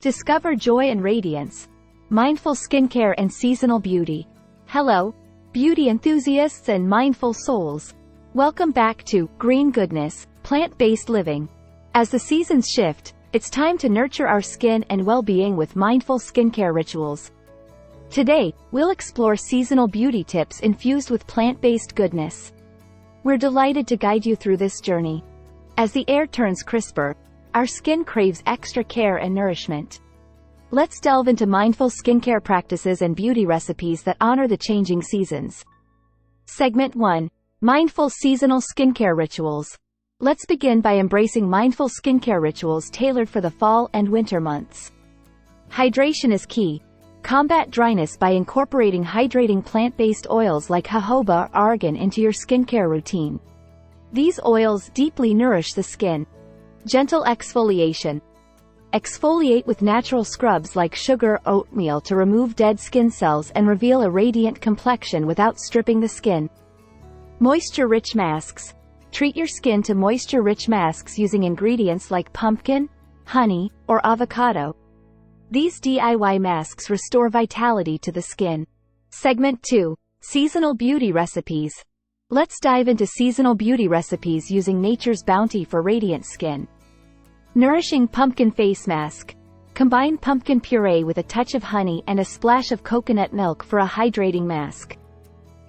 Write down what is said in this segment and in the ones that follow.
Discover Joy and Radiance, Mindful Skincare and Seasonal Beauty. Hello, beauty enthusiasts and mindful souls. Welcome back to Green Goodness, Plant-Based Living. As the seasons shift, it's time to nurture our skin and well-being with mindful skincare rituals. Today, we'll explore seasonal beauty tips infused with plant-based goodness. We're delighted to guide you through this journey. As the air turns crisper, our skin craves extra care and nourishment. Let's delve into mindful skincare practices and beauty recipes that honor the changing seasons. Segment 1. Mindful Seasonal Skincare Rituals. Let's begin by embracing mindful skincare rituals tailored for the fall and winter months. Hydration is key. Combat dryness by incorporating hydrating plant-based oils like jojoba or argan into your skincare routine. These oils deeply nourish the skin. Gentle exfoliation. Exfoliate with natural scrubs like sugar or oatmeal to remove dead skin cells and reveal a radiant complexion without stripping the skin. Moisture-rich masks. Treat your skin to moisture-rich masks using ingredients like pumpkin, honey, or avocado. These DIY masks restore vitality to the skin. Segment 2. Seasonal Beauty Recipes. Let's dive into seasonal beauty recipes using nature's bounty for radiant skin. Nourishing Pumpkin Face Mask. Combine pumpkin puree with a touch of honey and a splash of coconut milk for a hydrating mask.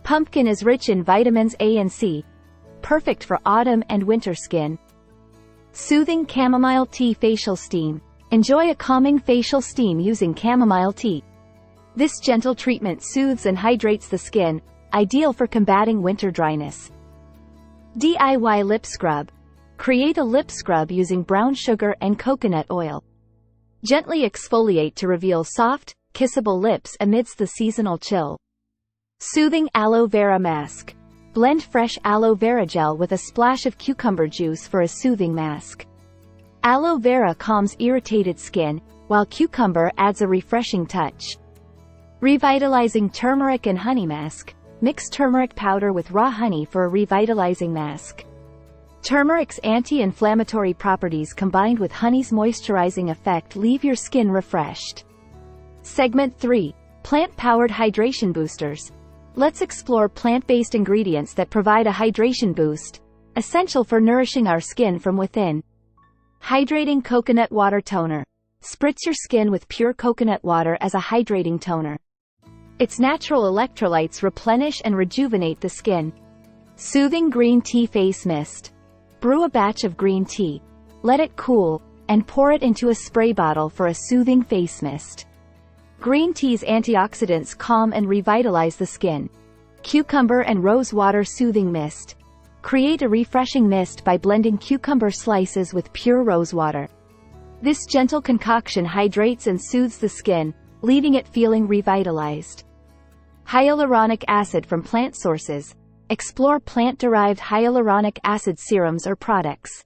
Pumpkin is rich in vitamins A and C, perfect for autumn and winter skin. Soothing Chamomile Tea Facial Steam. Enjoy a calming facial steam using chamomile tea. This gentle treatment soothes and hydrates the skin, ideal for combating winter dryness. DIY Lip Scrub. Create a lip scrub using brown sugar and coconut oil. Gently exfoliate to reveal soft, kissable lips amidst the seasonal chill. Soothing Aloe Vera Mask. Blend fresh aloe vera gel with a splash of cucumber juice for a soothing mask. Aloe vera calms irritated skin, while cucumber adds a refreshing touch. Revitalizing Turmeric and Honey Mask. Mix turmeric powder with raw honey for a revitalizing mask. Turmeric's anti-inflammatory properties combined with honey's moisturizing effect leave your skin refreshed. Segment 3. Plant-Powered Hydration Boosters. Let's explore plant-based ingredients that provide a hydration boost, essential for nourishing our skin from within. Hydrating Coconut Water Toner. Spritz your skin with pure coconut water as a hydrating toner. Its natural electrolytes replenish and rejuvenate the skin. Soothing Green Tea Face Mist. Brew a batch of green tea, let it cool, and pour it into a spray bottle for a soothing face mist. Green tea's antioxidants calm and revitalize the skin. Cucumber and Rose Water Soothing Mist. Create a refreshing mist by blending cucumber slices with pure rose water. This gentle concoction hydrates and soothes the skin, leaving it feeling revitalized. Hyaluronic acid from plant sources. Explore plant-derived hyaluronic acid serums or products.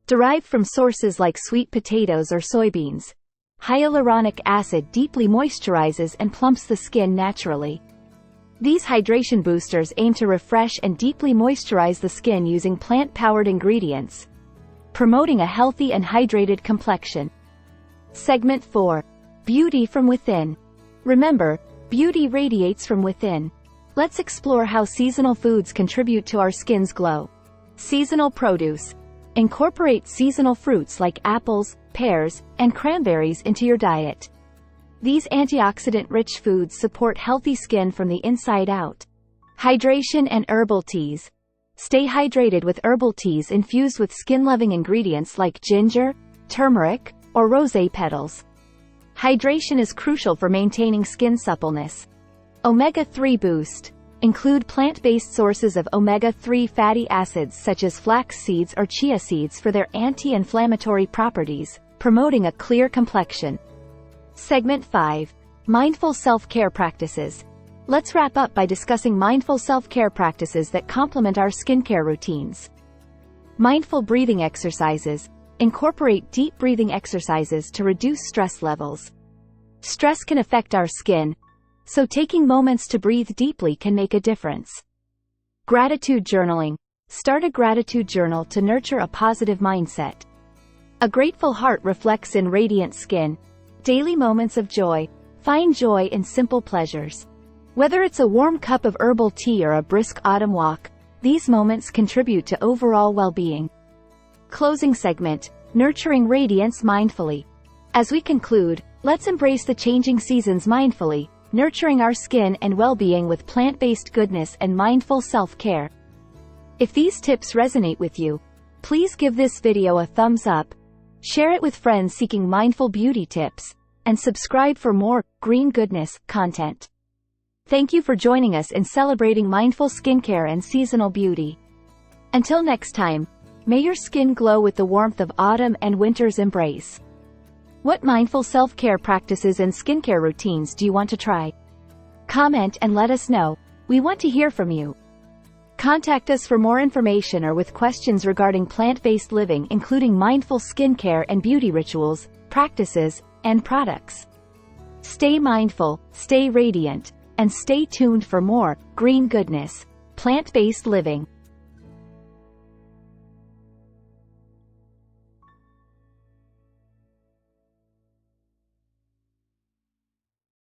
Derived from sources like sweet potatoes or soybeans, hyaluronic acid deeply moisturizes and plumps the skin naturally. These hydration boosters aim to refresh and deeply moisturize the skin using plant-powered ingredients, promoting a healthy and hydrated complexion. Segment 4. Beauty from Within. Remember, beauty radiates from within. Let's explore how seasonal foods contribute to our skin's glow. Seasonal produce. Incorporate seasonal fruits like apples, pears, and cranberries into your diet. These antioxidant-rich foods support healthy skin from the inside out. Hydration and herbal teas. Stay hydrated with herbal teas infused with skin-loving ingredients like ginger, turmeric, or rosé petals. Hydration is crucial for maintaining skin suppleness. Omega-3 Boost. Include plant-based sources of omega-3 fatty acids such as flax seeds or chia seeds for their anti-inflammatory properties, promoting a clear complexion. Segment 5. Mindful Self-Care Practices. Let's wrap up by discussing mindful self-care practices that complement our skincare routines. Mindful breathing exercises. Incorporate deep breathing exercises to reduce stress levels. Stress can affect our skin, so taking moments to breathe deeply can make a difference. Gratitude journaling. Start a gratitude journal to nurture a positive mindset. A grateful heart reflects in radiant skin, Daily moments of joy. Find joy in simple pleasures. Whether it's a warm cup of herbal tea or a brisk autumn walk, these moments contribute to overall well-being. Closing segment. Nurturing radiance mindfully. As we conclude, let's embrace the changing seasons mindfully, nurturing our skin and well-being with plant-based goodness and mindful self-care. If these tips resonate with you, please give this video a thumbs up, share it with friends seeking mindful beauty tips, and subscribe for more green goodness content. Thank you for joining us in celebrating mindful skincare and seasonal beauty. Until next time, may your skin glow with the warmth of autumn and winter's embrace. What mindful self-care practices and skincare routines do you want to try? Comment and let us know. We want to hear from you. Contact us for more information or with questions regarding plant-based living, including mindful skincare and beauty rituals, practices, and products. Stay mindful, stay radiant, and stay tuned for more green goodness, plant-based living.